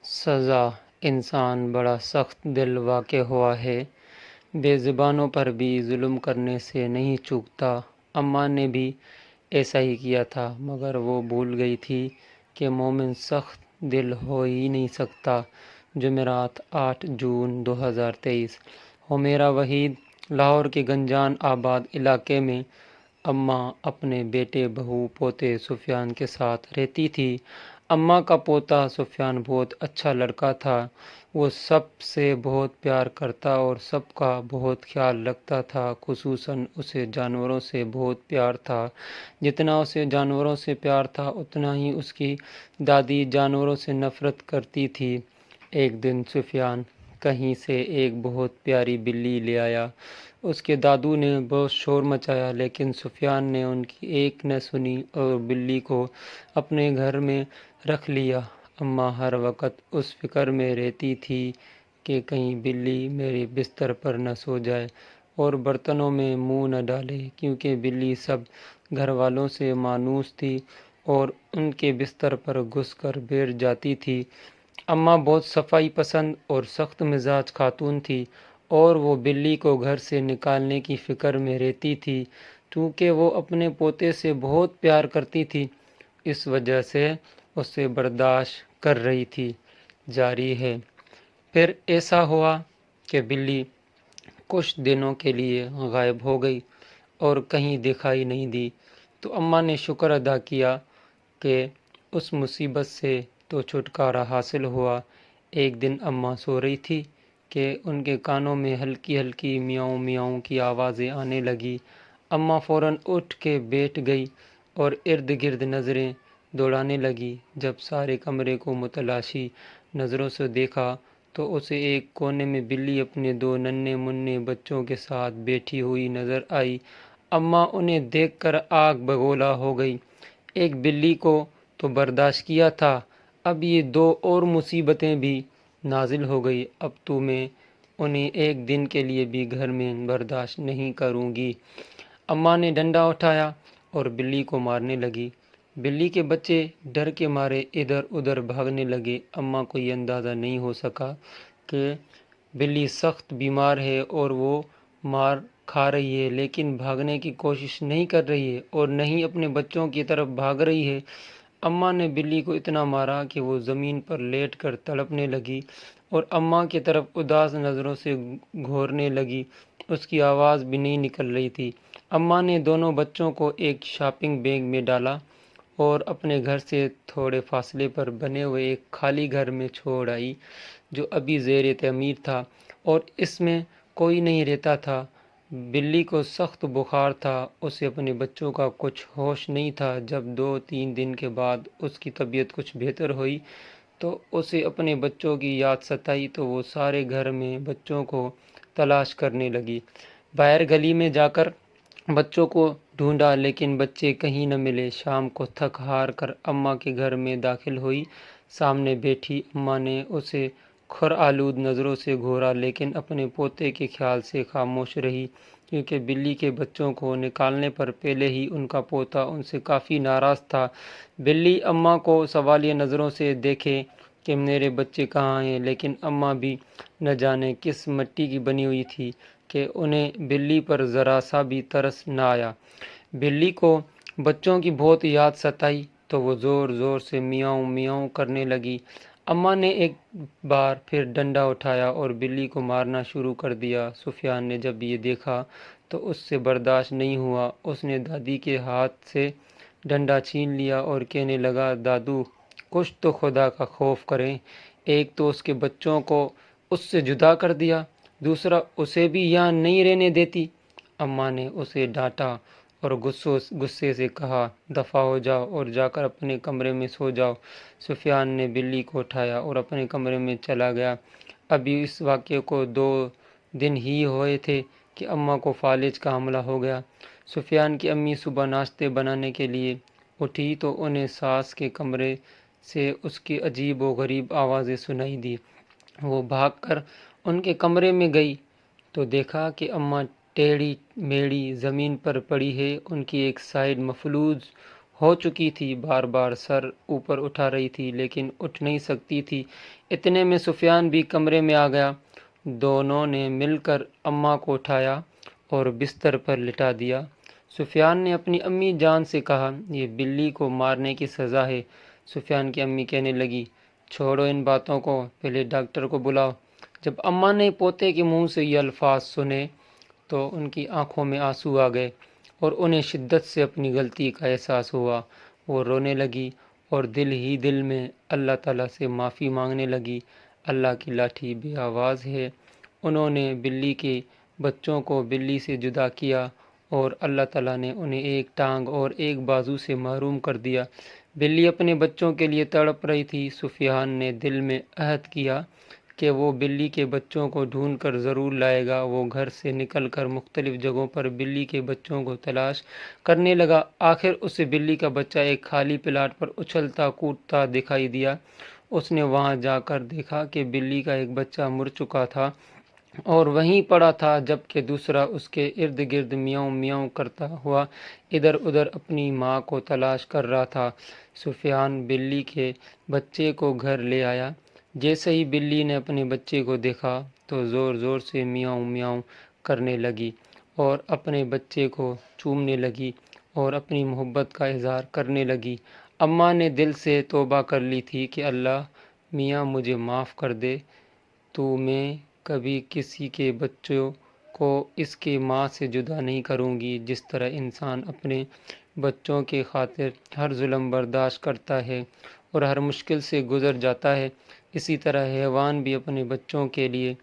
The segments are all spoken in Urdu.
سزا انسان بڑا سخت دل واقع ہوا ہے، بے زبانوں پر بھی ظلم کرنے سے نہیں چوکتا۔ اماں نے بھی ایسا ہی کیا تھا، مگر وہ بھول گئی تھی کہ مومن سخت دل ہو ہی نہیں سکتا۔ جمعرات 8 جون 2023۔ حمیرہ وحید، لاہور کے گنجان آباد علاقے میں اماں اپنے بیٹے، بہو، پوتے سفیان کے ساتھ رہتی تھی۔ اماں کا پوتا سفیان بہت اچھا لڑکا تھا۔ وہ سب سے بہت پیار کرتا اور سب کا بہت خیال رکھتا تھا۔ خصوصاً اسے جانوروں سے بہت پیار تھا۔ جتنا اسے جانوروں سے پیار تھا، اتنا ہی اس کی دادی جانوروں سے نفرت کرتی تھی۔ ایک دن سفیان کہیں سے ایک بہت پیاری بلی لے آیا۔ اس کے دادو نے بہت شور مچایا، لیکن سفیان نے ان کی ایک نہ سنی اور بلی کو اپنے گھر میں رکھ لیا۔ اماں ہر وقت اس فکر میں رہتی تھی کہ کہیں بلی میرے بستر پر نہ سو جائے اور برتنوں میں منہ نہ ڈالے، کیونکہ بلی سب گھر والوں سے مانوس تھی اور ان کے بستر پر گھس کر بیٹھ جاتی تھی۔ اماں بہت صفائی پسند اور سخت مزاج خاتون تھی اور وہ بلی کو گھر سے نکالنے کی فکر میں رہتی تھی۔ چونکہ وہ اپنے پوتے سے بہت پیار کرتی تھی، اس وجہ سے اسے برداشت کر رہی تھی۔ جاری ہے۔ پھر ایسا ہوا کہ بلی کچھ دنوں کے لیے غائب ہو گئی اور کہیں دکھائی نہیں دی، تو اماں نے شکر ادا کیا کہ اس مصیبت سے تو چھٹکارا حاصل ہوا۔ ایک دن اماں سو رہی تھی کہ ان کے کانوں میں ہلکی ہلکی میاؤں میاؤں کی آوازیں آنے لگی۔ اماں فوراً اٹھ کے بیٹھ گئی اور ارد گرد نظریں دوڑانے لگی۔ جب سارے کمرے کو متلاشی نظروں سے دیکھا تو اسے ایک کونے میں بلی اپنے 2 ننھے منھے بچوں کے ساتھ بیٹھی ہوئی نظر آئی۔ اماں انہیں دیکھ کر آگ بگولا ہو گئی۔ ایک بلی کو تو برداشت کیا تھا، اب یہ 2 اور مصیبتیں بھی نازل ہو گئی۔ اب تو میں انہیں ایک دن کے لیے بھی گھر میں برداشت نہیں کروں گی۔ اماں نے ڈنڈا اٹھایا اور بلی کو مارنے لگی۔ بلی کے بچے ڈر کے مارے ادھر ادھر بھاگنے لگے۔ اماں کو یہ اندازہ نہیں ہو سکا کہ بلی سخت بیمار ہے اور وہ مار کھا رہی ہے، لیکن بھاگنے کی کوشش نہیں کر رہی ہے اور نہ ہی اپنے بچوں کی طرف بھاگ رہی ہے۔ اماں نے بلی کو اتنا مارا کہ وہ زمین پر لیٹ کر تڑپنے لگی اور اماں کی طرف اداس نظروں سے گھورنے لگی۔ اس کی آواز بھی نہیں نکل رہی تھی۔ اماں نے دونوں بچوں کو ایک شاپنگ بیگ میں ڈالا اور اپنے گھر سے تھوڑے فاصلے پر بنے ہوئے ایک خالی گھر میں چھوڑ آئی، جو ابھی زیر تعمیر تھا اور اس میں کوئی نہیں رہتا تھا۔ بلی کو سخت بخار تھا، اسے اپنے بچوں کا کچھ ہوش نہیں تھا۔ جب 2-3 دن کے بعد اس کی طبیعت کچھ بہتر ہوئی تو اسے اپنے بچوں کی یاد ستائی، تو وہ سارے گھر میں بچوں کو تلاش کرنے لگی۔ باہر گلی میں جا کر بچوں کو ڈھونڈا، لیکن بچے کہیں نہ ملے۔ شام کو تھک ہار کر اماں کے گھر میں داخل ہوئی۔ سامنے بیٹھی اماں نے اسے کھر آلود نظروں سے گھورا، لیکن اپنے پوتے کے خیال سے خاموش رہی، کیونکہ بلی کے بچوں کو نکالنے پر پہلے ہی ان کا پوتا ان سے کافی ناراض تھا۔ بلی اماں کو سوالیہ نظروں سے دیکھے کہ میرے بچے کہاں ہیں، لیکن اماں بھی نہ جانے کس مٹی کی بنی ہوئی تھی کہ انہیں بلی پر ذرا سا بھی ترس نہ آیا۔ بلی کو بچوں کی بہت یاد ستائی تو وہ زور زور سے میاؤں میاؤں کرنے لگی۔ اماں نے ایک بار پھر ڈنڈا اٹھایا اور بلی کو مارنا شروع کر دیا۔ سفیان نے جب یہ دیکھا تو اس سے برداشت نہیں ہوا۔ اس نے دادی کے ہاتھ سے ڈنڈا چھین لیا اور کہنے لگا، دادو، کچھ تو خدا کا خوف کریں، ایک تو اس کے بچوں کو اس سے جدا کر دیا، دوسرا اسے بھی یہاں نہیں رہنے دیتی۔ اماں نے اسے ڈانٹا اور غصے سے کہا، دفع ہو جاؤ اور جا کر اپنے کمرے میں سو جاؤ۔ سفیان نے بلی کو اٹھایا اور اپنے کمرے میں چلا گیا۔ ابھی اس واقعے کو 2 دن ہی ہوئے تھے کہ اماں کو فالج کا حملہ ہو گیا۔ سفیان کی امی صبح ناشتے بنانے کے لیے اٹھی تو انہیں ساس کے کمرے سے اس کی عجیب و غریب آوازیں سنائی دی۔ وہ بھاگ کر ان کے کمرے میں گئی تو دیکھا کہ اماں ٹیڑھی میڑھی زمین پر پڑی ہے، ان کی ایک سائیڈ مفلوج ہو چکی تھی، بار بار سر اوپر اٹھا رہی تھی لیکن اٹھ نہیں سکتی تھی۔ اتنے میں سفیان بھی کمرے میں آ گیا۔ دونوں نے مل کر اماں کو اٹھایا اور بستر پر لٹا دیا۔ سفیان نے اپنی امی جان سے کہا، یہ بلی کو مارنے کی سزا ہے۔ سفیان کی امی کہنے لگی، چھوڑو ان باتوں کو، پہلے ڈاکٹر کو بلاؤ۔ جب اماں نے پوتے کے منہ سے یہ الفاظ سنے تو ان کی آنکھوں میں آنسو آ گئے اور انہیں شدت سے اپنی غلطی کا احساس ہوا۔ وہ رونے لگی اور دل ہی دل میں اللہ تعالیٰ سے معافی مانگنے لگی۔ اللہ کی لاٹھی بے آواز ہے۔ انہوں نے بلی کے بچوں کو بلی سے جدا کیا اور اللہ تعالیٰ نے انہیں ایک ٹانگ اور ایک بازو سے محروم کر دیا۔ بلی اپنے بچوں کے لیے تڑپ رہی تھی۔ سفیان نے دل میں عہد کیا کہ وہ بلی کے بچوں کو ڈھونڈ کر ضرور لائے گا۔ وہ گھر سے نکل کر مختلف جگہوں پر بلی کے بچوں کو تلاش کرنے لگا۔ آخر اسے بلی کا بچہ ایک خالی پلاٹ پر اچھلتا کودتا دکھائی دیا۔ اس نے وہاں جا کر دیکھا کہ بلی کا ایک بچہ مر چکا تھا اور وہیں پڑا تھا، جبکہ دوسرا اس کے ارد گرد میاؤں میاؤں کرتا ہوا ادھر ادھر اپنی ماں کو تلاش کر رہا تھا۔ سفیان بلی کے بچے کو گھر لے آیا۔ جیسے ہی بلی نے اپنے بچے کو دیکھا تو زور زور سے میاؤں میاؤں کرنے لگی اور اپنے بچے کو چومنے لگی اور اپنی محبت کا اظہار کرنے لگی۔ اماں نے دل سے توبہ کر لی تھی کہ اللہ میاں مجھے معاف کر دے، تو میں کبھی کسی کے بچوں کو اس کے ماں سے جدا نہیں کروں گی۔ جس طرح انسان اپنے بچوں کے خاطر ہر ظلم برداشت کرتا ہے اور ہر مشکل سے گزر جاتا ہے، اسی طرح حیوان بھی اپنے بچوں کے لیے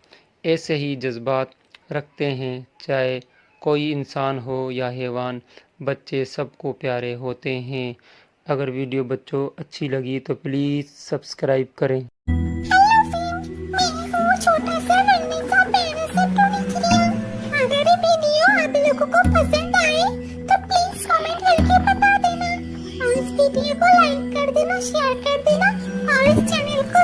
ایسے ہی جذبات رکھتے ہیں۔ چاہے کوئی انسان ہو یا حیوان، بچے سب کو پیارے ہوتے ہیں۔ اگر ویڈیو بچوں اچھی لگی تو پلیز سبسکرائب کریں۔ ہیلو فرینڈ، میں ہوں چھوٹا سا رنگین سا پیارا سا ٹومی چڑیا۔ اگر یہ ویڈیو آپ لوگوں کو پسند آئے تو پلیز کامنٹ کر کے بتا دینا اور اس ویڈیو کو لائک کر دینا، شیئر کر دینا اور اس چینل کو